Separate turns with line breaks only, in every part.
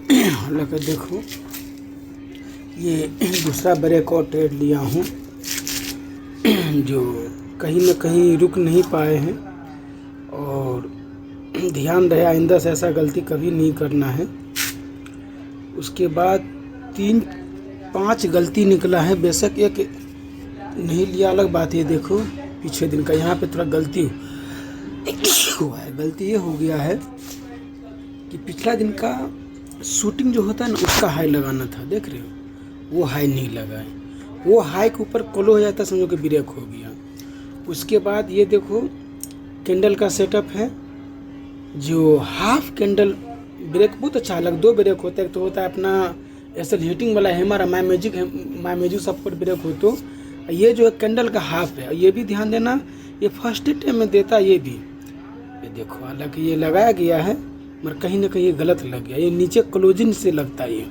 लगा देखो, ये दूसरा ब्रेक और ट्रेड लिया हूँ जो कहीं न कहीं रुक नहीं पाए हैं, और ध्यान रहे आइंदा से ऐसा गलती कभी नहीं करना है। उसके बाद 3-5 गलती निकला है, बेशक एक नहीं लिया अलग बात है। देखो पिछले दिन का यहाँ पे थोड़ा गलती हुआ है। गलती ये हो गया है कि पिछला दिन का शूटिंग जो होता है ना, उसका हाई लगाना था, देख रहे हो, वो हाई नहीं लगा है। वो हाई के ऊपर क्लो हो जाता, समझो कि ब्रेक हो गया। उसके बाद ये देखो कैंडल का सेटअप है, जो हाफ कैंडल ब्रेक बहुत अच्छा अलग 2 ब्रेक होता है। एक तो होता है अपना ऐसा हीटिंग वाला हैमर, माई मैजिक सपोर्ट ब्रेक हो, तो ये जो है कैंडल का हाफ है। ये भी ध्यान देना, ये फर्स्ट टाइम में देता, ये भी ये देखो, हालांकि ये लगाया गया है मगर कहीं ना कहीं ये गलत लग गया। ये नीचे क्लोजिंग से लगता है,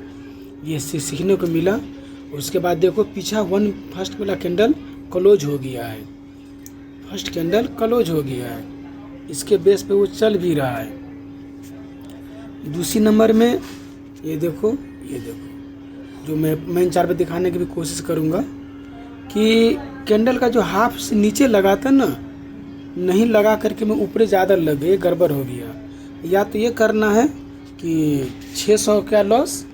ये सीखने को मिला। उसके बाद देखो पीछा फर्स्ट वाला कैंडल क्लोज हो गया है, फर्स्ट कैंडल क्लोज हो गया है। इसके बेस पे वो चल भी रहा है। दूसरी नंबर में ये देखो जो मैं मेन चार्ट पे दिखाने की भी कोशिश करूँगा कि कैंडल का जो हाफ से नीचे लगाता ना, नहीं लगा करके मैं ऊपर ज़्यादा लग गई, गड़बड़ हो गया। या तो ये करना है कि 600 का लॉस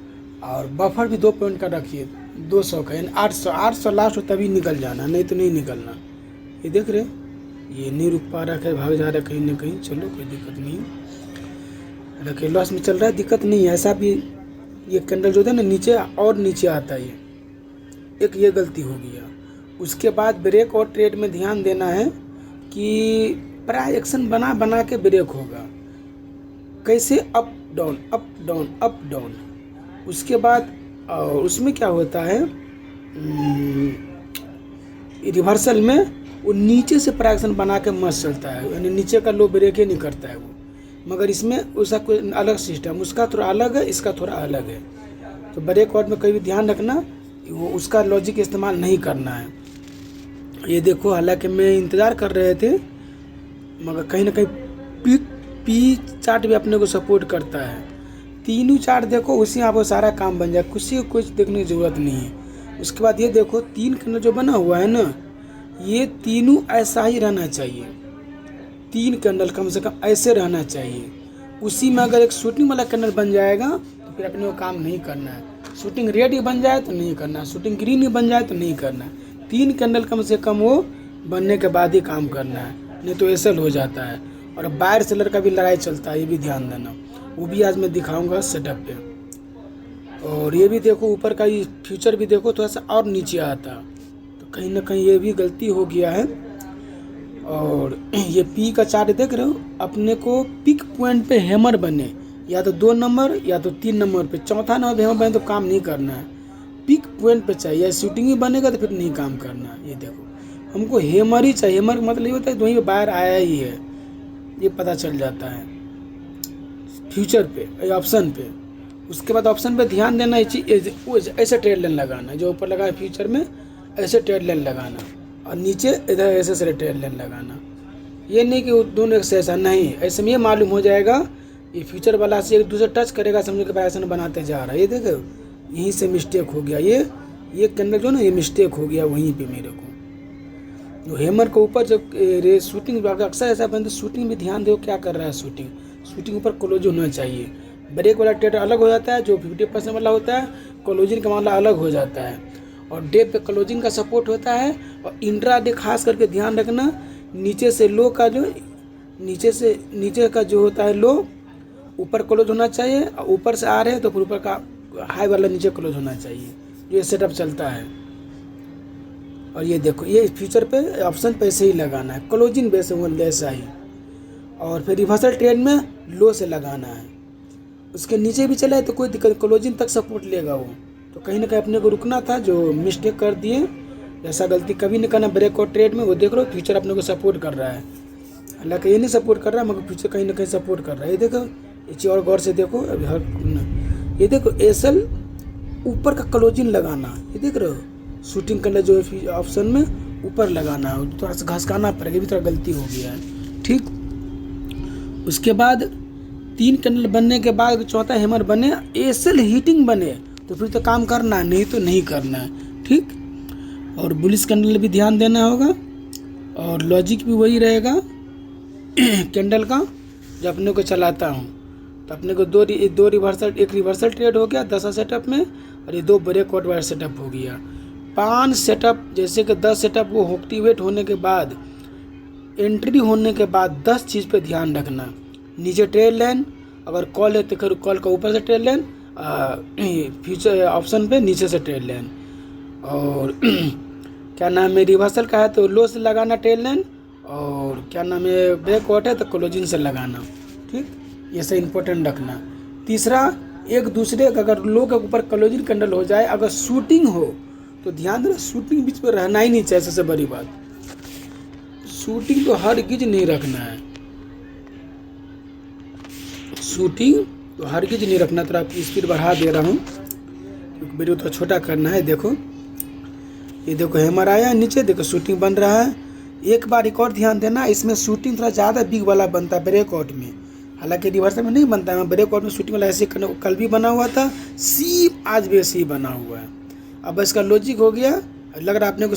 और बफर भी 2 पॉइंट का रखिए, 200 का, यानी 800 लास्ट हो तभी निकल जाना, नहीं तो नहीं निकलना। ये देख रहे, ये नहीं रुक पा रहा है, भाग जा रहा है कहीं ना कहीं। चलो कोई दिक्कत नहीं, रखे लॉस में चल रहा है, दिक्कत नहीं है। ऐसा भी ये कैंडल जो है ना नीचे और नीचे आता है, एक ये गलती हो गया। उसके बाद ब्रेक और ट्रेड में ध्यान देना है कि प्राय एक्शन बना बना के ब्रेक होगा, कैसे up down up down up down. उसके बाद और उसमें क्या होता है, रिवर्सल में वो नीचे से प्राइक्शन बना के मस्त चलता है, यानी नीचे का लो ब्रेक ही नहीं करता है वो। मगर इसमें उसका कोई अलग सिस्टम, उसका थोड़ा अलग है, इसका थोड़ा अलग है। तो ब्रेक आउट में कभी भी ध्यान रखना, वो उसका लॉजिक इस्तेमाल नहीं करना है। ये देखो, हालांकि मैं इंतज़ार कर रहे थे मगर कहीं ना कहीं पी चार्ट भी अपने को सपोर्ट करता है। तीनों चार्ट देखो, उसी आपको सारा काम बन जाए, कुछ देखने की ज़रूरत नहीं है। उसके बाद ये देखो 3 कैंडल जो बना हुआ है ना, ये तीनों ऐसा ही रहना चाहिए। 3 कैंडल कम से कम ऐसे रहना चाहिए। उसी में अगर एक शूटिंग वाला कैंडल बन जाएगा तो फिर अपने को काम नहीं करना है। शूटिंग रेड ही बन जाए तो नहीं करना, शूटिंग ग्रीन ही बन जाए तो नहीं करना। 3 कैंडल कम से कम वो बनने के बाद ही काम करना है, नहीं तो एसल हो जाता है। और बायर सेलर का भी लड़ाई चलता है, ये भी ध्यान देना, वो भी आज मैं दिखाऊंगा सेटअप पे। और ये भी देखो ऊपर का ये फ्यूचर भी देखो, थोड़ा सा और नीचे आता, तो कहीं ना कहीं ये भी गलती हो गया है। और ये पी का चार्ट देख रहे हो, अपने को पिक पॉइंट पे हैमर बने, या तो 2 नंबर या तो 3 नंबर पे, चौथा नंबर हैमर बने तो काम नहीं करना है। पिक पॉइंट पे चाहिए, शूटिंग ही बनेगा तो फिर नहीं काम करना है। ये देखो हमको हैमर ही चाहिए, हैमर मतलब ये होता है वहीं पे बाहर आया ही है, ये पता चल जाता है फ्यूचर पे, ऑप्शन पे। उसके बाद ऑप्शन पे ध्यान देना, ऐसे ट्रेड लाइन लगाना, जो ऊपर लगा है फ्यूचर में ऐसे ट्रेड लाइन लगाना, और नीचे इधर ऐसे ट्रेड लाइन लगाना। ये नहीं कि दोनों एक से ऐसा नहीं, ऐसे में ये मालूम हो जाएगा ये फ्यूचर वाला से एक दूसरे टच करेगा, समझो कि पैसा बनाते जा रहा है। ये देखो यहीं से मिस्टेक हो गया, ये कैंडल जो ना, ये मिस्टेक हो गया वहीं पे मेरे को। जो हैमर के ऊपर जब शूटिंग अक्सर ऐसा बनता है, शूटिंग भी ध्यान दो क्या कर रहा है। शूटिंग ऊपर क्लोज होना चाहिए। ब्रेक वाला ट्रेड अलग हो जाता है, जो 50% वाला होता है, क्लोजिंग का मामला अलग हो जाता है। और डे पे क्लोजिंग का सपोर्ट होता है। और इंट्रा डे खास करके ध्यान रखना, नीचे से लो का जो नीचे का जो होता है लो ऊपर क्लोज होना चाहिए, और ऊपर से आ रहे हैं तो फिर ऊपर का हाई वाला नीचे क्लोज होना चाहिए। ये सेटअप चलता है। और ये देखो, ये फ्यूचर पे ऑप्शन पे ऐसे ही लगाना है, क्लोजिंग बेस ऐसा ही। और फिर रिवर्सल ट्रेड में लो से लगाना है, उसके नीचे भी चला है तो कोई दिक्कत, क्लोजिंग तक सपोर्ट लेगा वो। तो कहीं ना कहीं अपने को रुकना था, जो मिस्टेक कर दिए। ऐसा गलती कभी नहीं करना ब्रेकआउट ट्रेड में। वो देख लो फ्यूचर अपने को सपोर्ट कर रहा है, हालांकि ये नहीं सपोर्ट कर रहा है मगर फ्यूचर कहीं ना कहीं सपोर्ट कर रहा है। ये देखो, ये चीज़ और गौर से देखो। अभी ये देखो एसल ऊपर का क्लोजिंग लगाना, ये देख रहे हो, शूटिंग करना जो ऑप्शन में ऊपर लगाना है, थोड़ा सा घसकाना पड़ेगा, भी थोड़ा गलती हो गया है। ठीक, उसके बाद 3 कैंडल बनने के बाद चौथा हैमर बने, एसल हीटिंग बने, तो फिर तो काम करना है, नहीं तो नहीं करना है। ठीक, और बुलिश कैंडल भी ध्यान देना होगा, और लॉजिक भी वही रहेगा कैंडल का। जब अपने को चलाता हूँ तो अपने को दो रिवर्सल, एक रिवर्सल ट्रेड हो गया 10 सेटअप में, और ये 2 ब्रेकआउट वाला सेटअप हो गया। 5 सेटअप, जैसे कि 10 सेटअप वो एक्टिवेट होने के बाद, एंट्री होने के बाद 10 चीज़ पे ध्यान रखना। नीचे ट्रेड लाइन, अगर कॉल है तो फिर कॉल का ऊपर से ट्रेड लाइन, फ्यूचर ऑप्शन पे नीचे से ट्रेड लाइन, और क्या नाम है रिवर्सल का है तो लो से लगाना ट्रेड लाइन, और क्या नाम है ब्रेकआउट है तो क्लोजिंग से लगाना। ठीक, ये सब इंपॉर्टेंट रखना। तीसरा, एक दूसरे का अगर लो के ऊपर क्लोजिंग कैंडल हो जाए, अगर शूटिंग हो तो ध्यान देना, शूटिंग बीच में रहना ही नहीं चाहिए। सबसे बड़ी बात, शूटिंग तो हर गिज नहीं रखना है, शूटिंग तो हर गिज नहीं रखना। तो आपकी स्पीड बढ़ा दे रहा हूँ क्योंकि वीडियो तो छोटा करना है। देखो, ये देखो हैमर आया नीचे, देखो शूटिंग बन रहा है। एक बार एक और ध्यान देना, इसमें शूटिंग थोड़ा ज़्यादा बिग वाला बनता है ब्रेकआउट में, हालांकि रिवर्सल में नहीं बनता है। ब्रेकआउट में शूटिंग वाला ऐसे कल भी बना हुआ था, सी आज भी ऐसे ही बना हुआ है। अब इसका लॉजिक हो गया, लग रहा है आपने को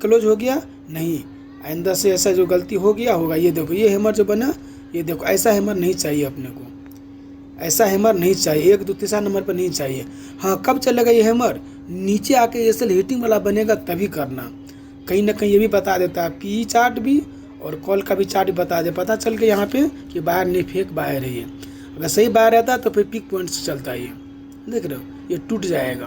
क्लोज हो गया, नहीं, आइंदा से ऐसा जो गलती हो गया होगा। ये देखो, ये हैमर जो बना, ये देखो, ऐसा हैमर नहीं चाहिए अपने को, ऐसा हैमर नहीं चाहिए, 1 2 3 नंबर पर नहीं चाहिए। हाँ, कब चलेगा ये हैमर, नीचे आके एसल हीटिंग वाला बनेगा तभी करना। कहीं ना कहीं ये भी बता देता है, पी चार्ट भी और कॉल का भी चार्ट बता दे, पता चल के यहाँ पे कि बाहर नहीं, फेक बाहर है ये। अगर सही बाहर रहता तो फिर पिक पॉइंट से चलता है, ये देख रहे हो, ये टूट जाएगा।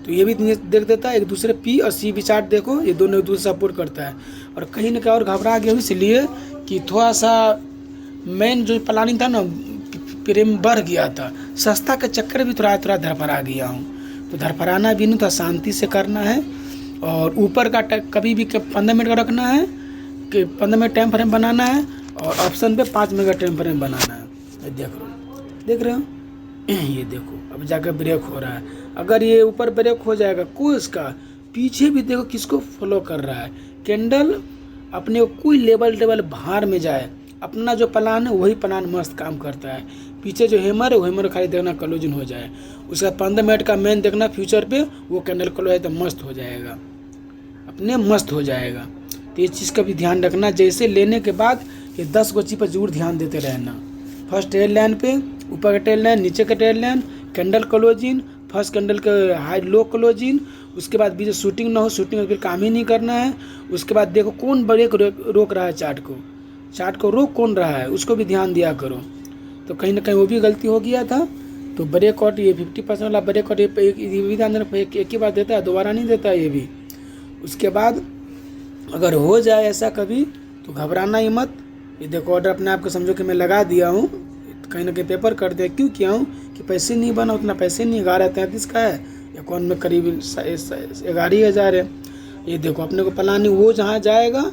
तो ये भी देख देता है, एक दूसरे पी और सी भी चार्ट देखो, ये दोनों एक दूसरे सपोर्ट करता है। और कहीं ना कहीं और घबरा गया हूँ इसलिए कि थोड़ा सा मेन जो प्लानिंग था ना, प्रेम बढ़ गया था, सस्ता के चक्कर भी थोड़ा धरफरा गया हूँ। तो धरफराना भी नहीं, तो शांति से करना है। और ऊपर का कभी भी 15 मिनट का रखना है, कि 15 मिनट टाइम फ्रेम बनाना है, और ऑप्शन पे 5 मिनट का टाइम फ्रेम बनाना है। देख रहे हो ये देखो, अब जाकर ब्रेक हो रहा है। अगर ये ऊपर ब्रेक हो जाएगा, कोई इसका पीछे भी देखो किसको फॉलो कर रहा है। कैंडल अपने कोई लेवल बाहर में जाए, अपना जो प्लान है वही प्लान मस्त काम करता है। पीछे जो हैमर है वो हैमर खाली देखना क्लोजिंग हो जाए, उसका 15 मिनट का मेन देखना फ्यूचर पे, वो कैंडल क्लोज है तो मस्त हो जाएगा, अपने मस्त हो जाएगा। तो ये चीज़ का भी ध्यान रखना। जैसे लेने के बाद ये 10 गो चीज़ पर जरूर ध्यान देते रहना। फर्स्ट ट्रेड लाइन पे, ऊपर का ट्रेड लाइन, नीचे का trade line, candle closing, first candle का हाई लो क्लोजिंग, उसके बाद बीच शूटिंग ना हो, शूटिंग में फिर काम ही नहीं करना है। उसके बाद देखो कौन ब्रेक रोक रहा है, चार्ट को रोक कौन रहा है, उसको भी ध्यान दिया करो। तो कहीं ना कहीं वो भी गलती हो गया था। तो ब्रेकआउट, ये 50% वाला ब्रेकआउट एक भी ध्यान देना, एक ही बार देता है, दोबारा नहीं देता ये भी। उसके बाद अगर हो जाए ऐसा कभी तो घबराना ही मत। ये देखो ऑर्डर अपने आप को समझो कि मैं लगा दिया हूँ, कहीं ना कहीं पेपर कर दिया। क्यों किया हूँ कि पैसे नहीं बना, उतना पैसे नहीं, 11:33 का है अकाउंट में, करीब 11,000 है। ये देखो अपने को प्लानिंग वो जहाँ जाएगा,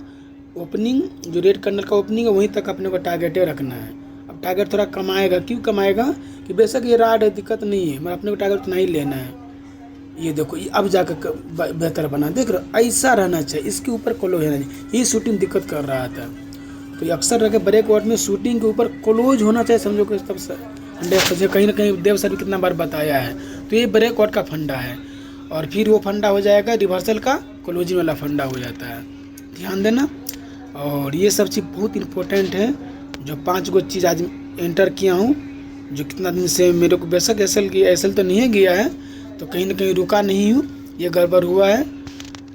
ओपनिंग जो रेड कैंडल का ओपनिंग है वहीं तक अपने को टारगेटे रखना है। अब टारगेट थोड़ा कमाएगा, क्यों कमाएगा कि बेशक ये राड है, दिक्कत नहीं है, मगर अपने को टारगेट उतना ही लेना है। ये देखो अब जाकर बेहतर बना, देख रहे ऐसा रहना चाहिए, इसके ऊपर क्लोज होना चाहिए। ये शूटिंग दिक्कत कर रहा था, तो ये अक्सर रखे ब्रेकआउट में शूटिंग के ऊपर क्लोज होना चाहिए, समझो कि तब से कहीं ना कहीं देव सर भी कितना बार बताया है। तो ये ब्रेकआउट का फंडा है, और फिर वो फंडा हो जाएगा रिवर्सल का, क्लोजिंग वाला फंडा हो जाता है, ध्यान देना। और ये सब चीज़ बहुत इंपॉर्टेंट है, जो 5 गो चीज़ आज एंटर किया हूँ, जो कितना दिन से मेरे को बेशक एसल तो नहीं गया है, तो कहीं ना कहीं रुका नहीं हूँ, ये गड़बड़ हुआ है।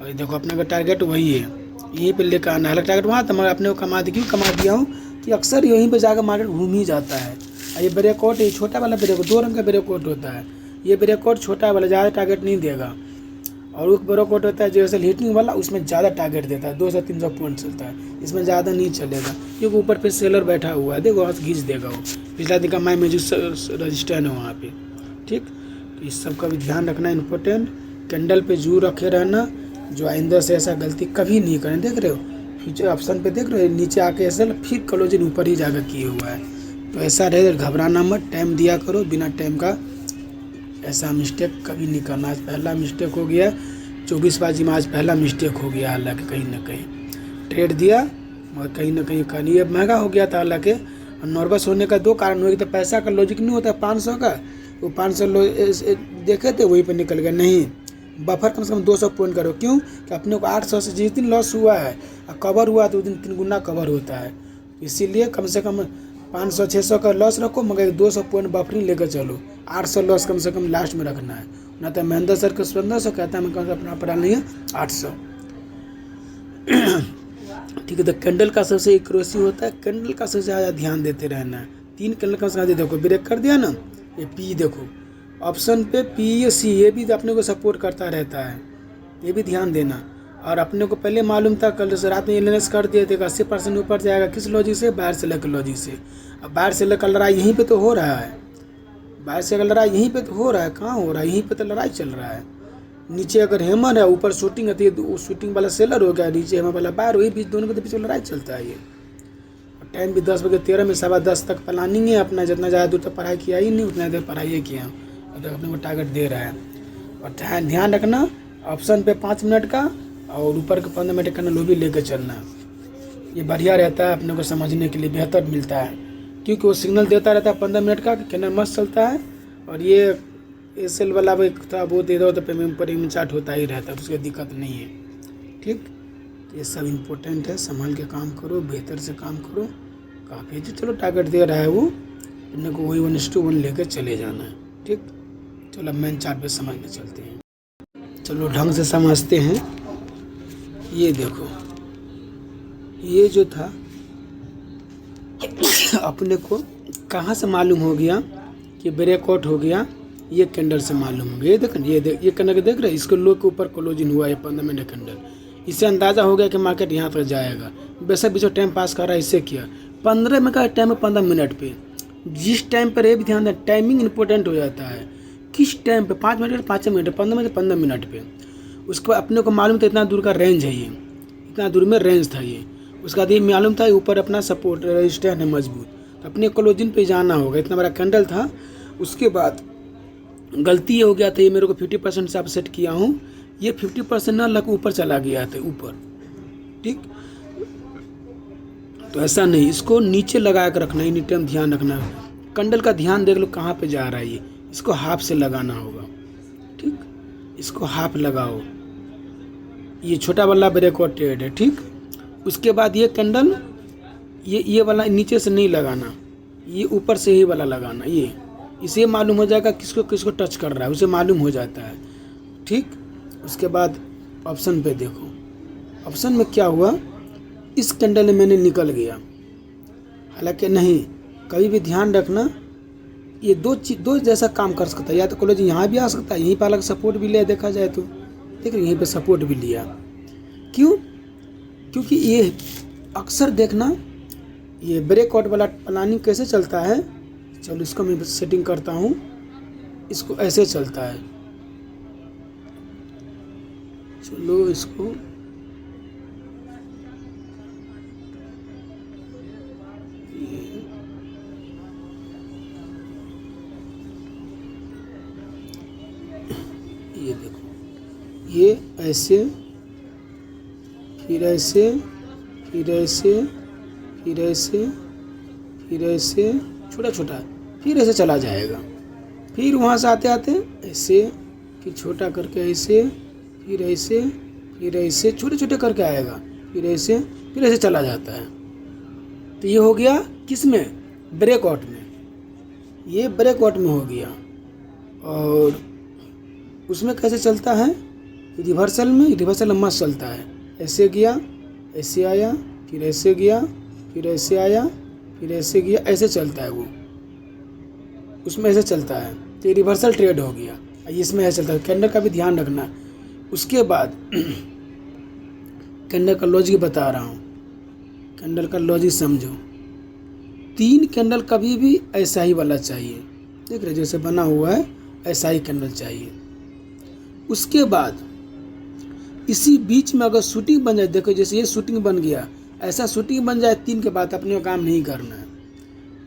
और ये देखो अपने का टारगेट वही है, यहीं पे लेकर आना है। टारगेट वहाँ था मगर अपने को कमा दिया, क्यों कमा दिया हूँ कि अक्सर यहीं पे जाकर मार्केट घूम ही जाता है। ये ब्रेकआउट, ये छोटा वाला ब्रेकआउट, 2 रंग का ब्रेकआउट होता है। ये ब्रेकआउट छोटा वाला ज़्यादा टारगेट नहीं देगा, और वो ब्रेकआउट होता है जो ऐसे हीटिंग वाला, उसमें ज़्यादा टारगेट देता है, 200-300 पॉइंट चलता है, इसमें ज़्यादा नहीं चलेगा क्योंकि ऊपर पे सेलर बैठा हुआ है। देखो वहाँ से खींच देगा वो, पिछला दिन का माई में जो रजिस्टर है वहाँ पे। ठीक, तो इस सब का भी ध्यान रखना इम्पोर्टेंट। कैंडल पे जरूर रखे रहना, जो आइंदा से ऐसा गलती कभी नहीं करें। देख रहे हो फ्यूचर ऑप्शन पे, देख रहे हो नीचे आके ऐसा फिर क्लोजिंग ऊपर ही जाकर किए हुआ है। तो ऐसा रहे, घबराना मत, टाइम दिया करो, बिना टाइम का ऐसा मिस्टेक कभी नहीं करना। आज पहला मिस्टेक हो गया, 24 बाजी में आज पहला मिस्टेक हो गया। हालांकि कहीं ना कहीं ट्रेड दिया, मगर कहीं ना कहीं महंगा हो गया था, हालांकि और नर्वस होने का दो कारण हुए, तो पैसा का लॉजिक नहीं होता 500 का, वो 500 देखे थे वहीं पर निकल गया। नहीं, बफर कम से कम 200 पॉइंट करो। क्यों कि अपने को 800 से जिस दिन लॉस हुआ है और कवर हुआ तो उस दिन 3 गुना कवर होता है। इसीलिए कम से कम 500-600 का लॉस रखो, मगर 200 पॉइंट बफरिंग लेकर चलो। 800 लॉस कम से कम लास्ट में रखना है। ना तो महेंद्र सर को 1500 कहता है, मैं कौन सा अपना पढ़ा नहीं है 800। ठीक है, तो कैंडल का सबसे एक्यूरेसी होता है, कैंडल का सबसे ज़्यादा ध्यान देते रहना है। 3 कैंडल का सबसे देखो, ब्रेक कर दिया ना, ये पी देखो ऑप्शन पे पी या सी, ये भी अपने को सपोर्ट करता रहता है, ये भी ध्यान देना। और अपने को पहले मालूम था, कल से रात में एनालिसिस कर दिए थे 80% ऊपर जाएगा। किस लॉजिक से? बाहर से लेकर लॉजिक से। अब बाहर से लेकर लड़ाई यहीं पे तो हो रहा है, बाहर से अगर लड़ाई यहीं पे तो हो रहा है, कहाँ हो रहा है? यहीं पे तो लड़ाई चल रहा है। नीचे अगर हेमर है, ऊपर शूटिंग है, तो शूटिंग वाला सेलर हो गया, नीचे हेमर वाला बाहर, वही बीच दोनों के बीच लड़ाई चलता है ये। टाइम भी 10:13 में 10:15 तक प्लानिंग है अपना। जितना ज़्यादा दूर तक पढ़ाई किया ही नहीं, उतना देर पढ़ाई किया, और अपने को टारगेट दे रहा है। और ध्यान रखना ऑप्शन पे 5 मिनट का और ऊपर के 15 मिनट का लो भी लेकर चलना। ये बढ़िया रहता है, अपने को समझने के लिए बेहतर मिलता है, क्योंकि वो सिग्नल देता रहता है 15 मिनट का, कैंडल मस्त चलता है। और ये एसएल वाला भी थोड़ा बहुत इधर उधर पेमेंट चार्ट होता ही रहता है, तो उसकी दिक्कत नहीं है। ठीक, ये सब इम्पोर्टेंट है, संभाल के काम करो, बेहतर से काम करो। काफ़ी जो चलो टारगेट दे रहा है वो, अपने को वही 1:1 लेकर चले जाना है। ठीक, चलो मेन चार्ट पे समझने चलते हैं। चलो ढंग से समझते हैं। ये देखो, ये जो था अपने को कहाँ से मालूम हो गया कि ब्रेकआउट हो गया? ये कैंडल से मालूम हो गया। ये देख, ये कैंडल देख रहे हैं, इसको लो के ऊपर क्लोजिंग हुआ है 15 मिनट कैंडल। इससे अंदाज़ा हो गया कि मार्केट यहाँ तक जाएगा। बेशक बीचों टाइम पास कर रहा है, इससे किया 15 मिनट का टाइम है, 15 मिनट पे। जिस टाइम पर ये भी ध्यान दें, टाइमिंग इंपॉर्टेंट हो जाता है। किस टाइम पे? 5 मिनट, 5 मिनट, 15 मिनट, 15 मिनट पे। उसके बाद अपने को मालूम था इतना दूर का रेंज है, ये इतना दूर में रेंज था ये। उसके बाद ये मालूम था ऊपर अपना सपोर्ट रजिस्टेंस है मजबूत, तो अपने क्लोजिंग पे जाना होगा। इतना बड़ा कैंडल था। उसके बाद गलती ये हो गया था, ये मेरे को 50% से आप सेट किया हूँ, ये 50% ना लग ऊपर चला गया था ऊपर। ठीक, तो ऐसा नहीं, इसको नीचे लगा कर रखना, एनी टाइम ध्यान रखना। कैंडल का ध्यान देख लो कहाँ पे जा रहा है ये, इसको हाफ से लगाना होगा। ठीक, इसको हाफ लगाओ। ये छोटा वाला ब्रेकआउट ट्रेड है। ठीक, उसके बाद ये कैंडल, ये वाला नीचे से नहीं लगाना, ये ऊपर से ही वाला लगाना। ये इसे मालूम हो जाएगा किसको किसको टच कर रहा है, उसे मालूम हो जाता है। ठीक, उसके बाद ऑप्शन पे देखो, ऑप्शन में क्या हुआ, इस कैंडल में मैंने निकल गया। हालांकि नहीं, कभी भी ध्यान रखना, ये दो जैसा काम कर सकता है। या तो कॉलेज यहाँ भी आ सकता है, यहीं पर अलग सपोर्ट भी लिया, देखा जाए तो देख यहीं पे सपोर्ट भी लिया। क्यों? क्योंकि ये अक्सर देखना, ये ब्रेकआउट वाला प्लानिंग कैसे चलता है। चलो इसको मैं सेटिंग करता हूँ, इसको ऐसे चलता है। चलो इसको ये देखो, ये ऐसे, फिर ऐसे, फिर ऐसे, फिर ऐसे, फिर ऐसे, छोटा छोटा, फिर ऐसे चला जाएगा। फिर वहाँ से आते आते ऐसे, फिर छोटा करके ऐसे, फिर ऐसे, फिर ऐसे, छोटे छोटे करके आएगा, फिर ऐसे चला जाता है। तो ये हो गया किस में? ब्रेकआउट में। ये ब्रेकआउट में हो गया। और उसमें कैसे चलता है? रिवर्सल में मस्त चलता है। ऐसे गया, ऐसे आया, फिर ऐसे गया, फिर ऐसे आया, फिर ऐसे गया, ऐसे चलता है वो, उसमें ऐसे चलता है। तो ये रिवर्सल ट्रेड हो गया। इसमें ऐसे चलता है। कैंडल का भी ध्यान रखना। उसके बाद कैंडल का लॉजिक बता रहा हूँ, कैंडल का लॉजिक समझो। 3 कैंडल कभी भी ऐसा ही वाला चाहिए, देख रहे जैसे बना हुआ है, ऐसा ही कैंडल चाहिए। उसके बाद इसी बीच में अगर शूटिंग बन जाए, देखो जैसे ये शूटिंग बन गया, ऐसा शूटिंग बन जाए 3 के बाद अपने को काम नहीं करना है।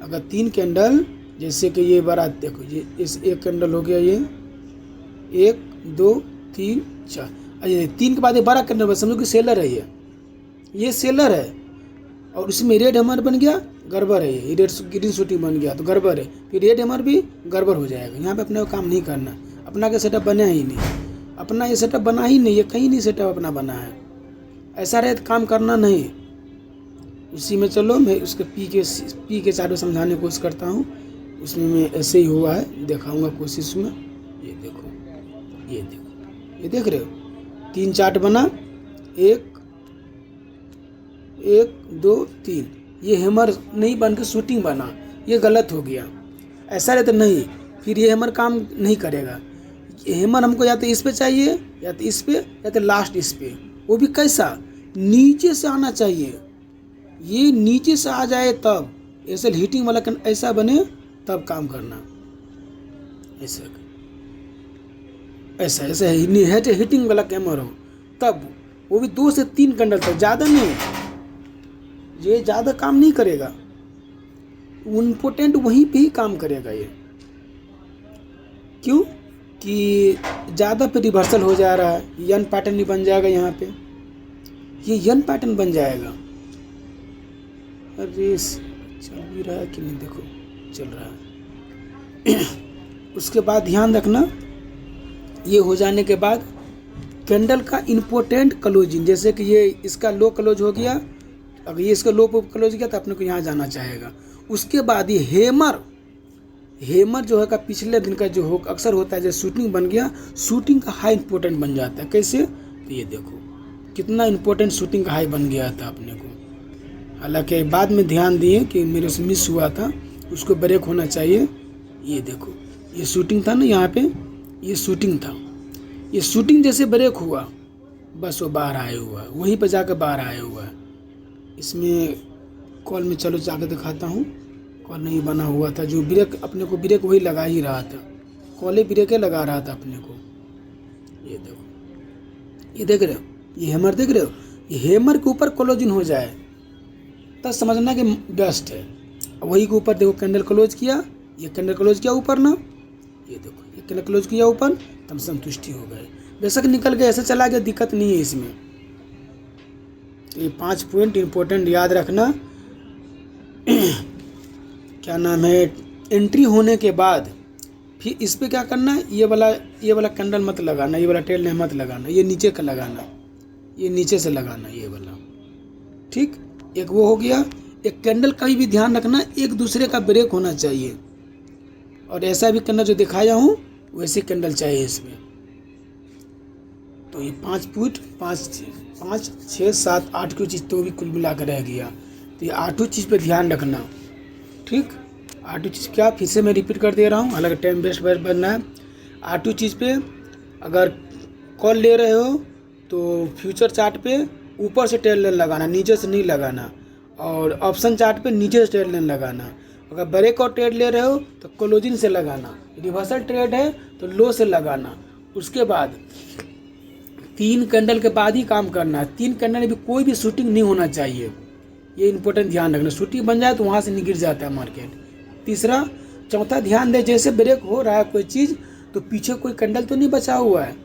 अगर 3 कैंडल, जैसे कि ये बड़ा देखो, ये इस एक कैंडल हो गया, ये 1 2 3 4, अरे 3 के बाद ये बड़ा कैंडल, समझो कि सेलर है, ये सेलर है। और उसमें रेड हैमर बन गया, गड़बड़ है, ये रेड ग्रीन शूटिंग बन गया तो गड़बड़ है, फिर रेड हैमर भी गड़बड़ हो जाएगा। यहाँ पे अपने को काम नहीं करना, अपना का सेटअप बना ही नहीं, अपना ये सेटअप बना ही नहीं, ये कहीं नहीं सेटअप अपना बना है। ऐसा रहे तो काम करना नहीं। उसी में चलो मैं उसके पी के चारों समझाने की कोशिश करता हूँ। उसमें मैं ऐसे ही हुआ है दिखाऊंगा कोशिश में। ये देखो, ये देखो, ये देख रहे हो 3 चार्ट बना, 1 2 3, ये हैमर नहीं बन के शूटिंग बना, ये गलत हो गया। ऐसा रहे तो नहीं, फिर ये हैमर काम नहीं करेगा। ये हैमर हमको या तो इस पे चाहिए, या तो इस पे, या तो लास्ट इस पे, वो भी कैसा, नीचे से आना चाहिए। ये नीचे से आ जाए तब, ऐसे हीटिंग वाला ऐसा बने तब काम करना। ऐसा ऐसा ऐसा हीटिंग वाला कैमरा हो तब, वो भी 2 से 3 कैंडल तक, ज़्यादा नहीं। ये ज़्यादा काम नहीं करेगा, इम्पोर्टेंट वहीं पे ही काम करेगा ये। क्यों कि ज़्यादा पे रिवर्सल हो जा रहा है, यन पैटर्न नहीं बन जाएगा। यहाँ पे ये यन पैटर्न बन जाएगा। अरे चल भी रहा है कि नहीं, देखो चल रहा है। उसके बाद ध्यान रखना, ये हो जाने के बाद कैंडल का इम्पोर्टेंट क्लोजिंग, जैसे कि ये इसका लो क्लोज हो गया, अगर ये इसका लो क्लोज गया तो अपने को यहाँ जाना चाहेगा। उसके बाद ये हेमर जो है का पिछले दिन का जो हो अक्सर होता है, जैसे शूटिंग बन गया, शूटिंग का हाई इम्पोर्टेंट बन जाता है। कैसे, तो ये देखो कितना इम्पोर्टेंट शूटिंग का हाई बन गया था अपने को। हालांकि बाद में ध्यान दिए कि मेरे से मिस हुआ था, उसको ब्रेक होना चाहिए। ये देखो ये शूटिंग था ना, यहाँ पे ये शूटिंग था, ये शूटिंग जैसे ब्रेक हुआ बस वो बाहर आया हुआ है, वहीं पर जाकर बाहर आया हुआ है। इसमें कॉल में चलो जाकर दिखाता हूँ, कॉल नहीं बना हुआ था। जो ब्रेक अपने को ब्रेक वही लगा ही रहा था, कॉले ब्रेके लगा रहा था अपने को। ये देखो, ये देख रहे हो, ये हैमर देख रहे हो, ये हैमर के ऊपर क्लोजिंग हो जाए तब समझना कि बेस्ट है। वही के ऊपर देखो कैंडल क्लोज किया, ये कैंडल क्लोज किया ऊपर ना, ये देखो ये कैंडल क्लोज किया ऊपर, तब संतुष्टि हो गए। बेशक निकल गए, ऐसे चला गया, दिक्कत नहीं है इसमें। तो ये 5 पॉइंट इंपॉर्टेंट याद रखना। क्या नाम है, एंट्री होने के बाद फिर इस पे क्या करना है, ये वाला कैंडल मत लगाना, ये वाला टेल नहीं मत लगाना, ये नीचे का लगाना, ये नीचे से लगाना ये वाला। ठीक, एक वो हो गया। एक कैंडल का भी ध्यान रखना, एक दूसरे का ब्रेक होना चाहिए, और ऐसा भी कैंडल जो दिखाया हूँ वैसे कैंडल चाहिए इसमें। तो ये 5 फुट 5 6 7 8 की चीज़ तो भी कुल मिला कर रह गया। तो ये 8 चीज़ पे ध्यान रखना। ठीक, 8 चीज़ क्या, फिर से मैं रिपीट कर दे रहा हूँ, हालांकि टाइम वेस्ट बनना है। 8 चीज़ पे अगर कॉल ले रहे हो तो फ्यूचर चार्ट पे ऊपर से टेल लाइन लगाना, नीचे से नहीं लगाना। और ऑप्शन चार्ट पे नीचे से टेल लाइन लगाना। अगर ब्रेक और ट्रेड ले रहे हो तो क्लोजिंग से लगाना, रिवर्सल ट्रेड है तो लो से लगाना। उसके बाद 3 कैंडल के बाद ही काम करना है। 3 कैंडल में भी कोई भी शूटिंग नहीं होना चाहिए, ये इंपॉर्टेंट ध्यान रखना। शूटिंग बन जाए तो वहाँ से गिर जाता है मार्केट। तीसरा, चौथा ध्यान दे, जैसे ब्रेक हो रहा है कोई चीज़ तो पीछे कोई कैंडल तो नहीं बचा हुआ है,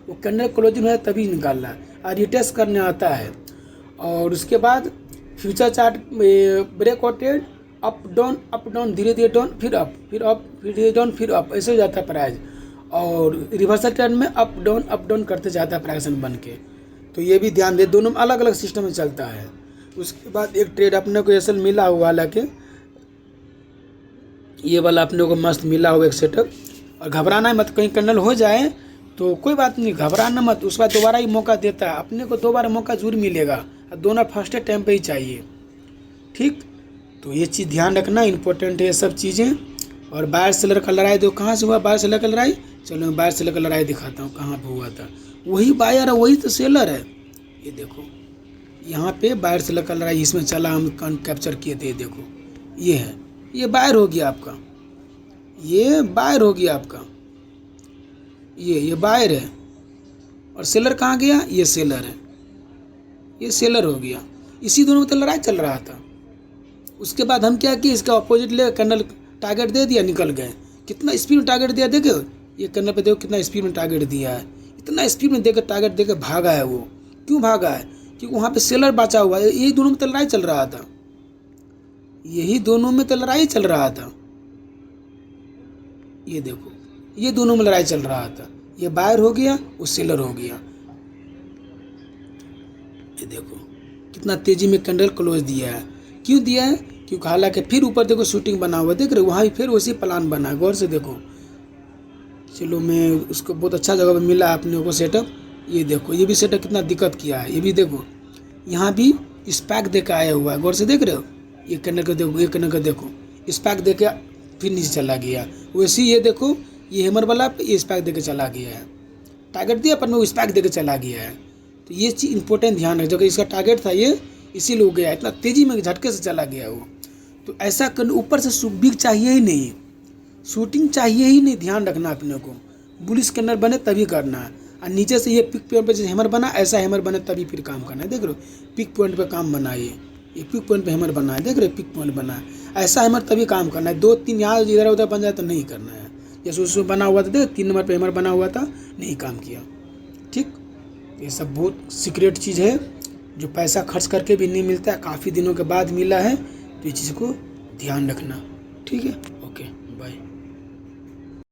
वो कैंडल क्लोजिंग है तभी निकालना है, और रिटेस्ट करने आता है। और उसके बाद फ्यूचर चार्ट ब्रेक और ट्रेड अप डाउन धीरे धीरे डाउन, फिर अप, फिर अप, फिर धीरे डाउन, फिर अप, ऐसे हो जाता है प्राइस। और रिवर्सल ट्रेंड में अप डाउन करते जाता है प्राइस बन के। तो ये भी ध्यान दे, दोनों में अलग अलग सिस्टम में चलता है। उसके बाद एक ट्रेड अपने को ऐसा मिला हुआ, हालांकि ये वाला अपने को मस्त मिला हुआ एक सेटअप। और घबराना मत, कहीं कैंडल हो जाए तो कोई बात नहीं, घबराना मत, उसके बाद दोबारा ही मौका देता है अपने को, दोबारा मौका जरूर मिलेगा। और दोनों फर्स्ट टाइम पे ही चाहिए। ठीक, तो ये चीज़ ध्यान रखना, इंपॉर्टेंट है ये सब चीज़ें। और बायर सेलर का लड़ाई दो, कहाँ से हुआ बायर सेलर का लड़ाई, चलो मैं बायर सेलर का लड़ाई दिखाता हूँ कहाँ पे हुआ था। वही बायर है, वही तो सेलर है। ये देखो यहाँ पे बायर सेलर का लड़ाई इसमें चला, हम कैप्चर किए थे। देखो ये है, ये बायर हो गया आपका, ये बायर हो गया आपका, ये बायर है। और सेलर कहाँ गया, ये सेलर है, ये सेलर हो गया। इसी दोनों में तो लड़ाई चल रहा था। उसके बाद हम क्या किए, इसका अपोजिट ले कैंडल टारगेट दे दिया, निकल गए। कितना स्पीड में टारगेट दिया, देखो ये कैंडल पे देखो कितना स्पीड में टारगेट दिया है। इतना स्पीड में देकर टारगेट देकर भागा है वो। क्यों भागा है, क्योंकि वहाँ पे सेलर बचा हुआ है। यही दोनों में तो लड़ाई चल रहा था। यही दोनों में तो लड़ाई चल रहा था। ये देखो, ये दोनों में लड़ाई चल रहा था, ये बायर हो गया, वो सेलर हो गया। ये देखो कितना तेजी में कैंडल क्लोज दिया है। क्यों दिया है? क्योंकि हालांकि फिर ऊपर देखो शूटिंग बना हुआ, देख रहे हो, वहाँ भी फिर उसी प्लान बना है, गौर से देखो। चलो मैं उसको बहुत अच्छा जगह पे मिला अपने को सेटअप। ये देखो, ये भी सेटअप कितना दिक्कत किया है। ये भी देखो, यहाँ भी स्पैक दे के आया हुआ है, गौर से देख रहे हो। ये कैंडल को देखो, ये कैंडल को देखो, स्पैक दे के फिर नीचे चला गया। वैसे ये देखो, ये हैमर वाला पे ये स्पैक दे के चला गया है। टारगेट दिया पर मैं वो स्पैक दे के चला गया है। तो ये चीज़ इंपॉर्टेंट ध्यान रख, जबकि इसका टारगेट था ये, इसीलिए हो गया, इतना तेजी में झटके से चला गया वो। तो ऐसा करने ऊपर से बिग चाहिए ही नहीं, शूटिंग चाहिए ही नहीं, ध्यान रखना अपने को। बुलिश कैंडल बने तभी करना है, और नीचे से ये पिक पॉइंट पे जैसे हैमर बना, ऐसा हैमर बने तभी फिर काम करना है। देख रहे हो, पिक पॉइंट पे काम बना है, ये पिक पॉइंट पे हैमर बना है, देख रहे हो, पिक पॉइंट बना है, ऐसा हैमर तभी काम करना है। 2-3 यहाँ इधर उधर बन जाए तो नहीं करना है। जैसे उसमें बना हुआ था, देखो 3 नंबर पे हैमर बना हुआ था, नहीं काम किया। ठीक, ये सब बहुत सीक्रेट चीज़ है, जो पैसा खर्च करके भी नहीं मिलता है, काफ़ी दिनों के बाद मिला है। तो ये चीज़ को ध्यान रखना। ठीक है, ओके, बाय।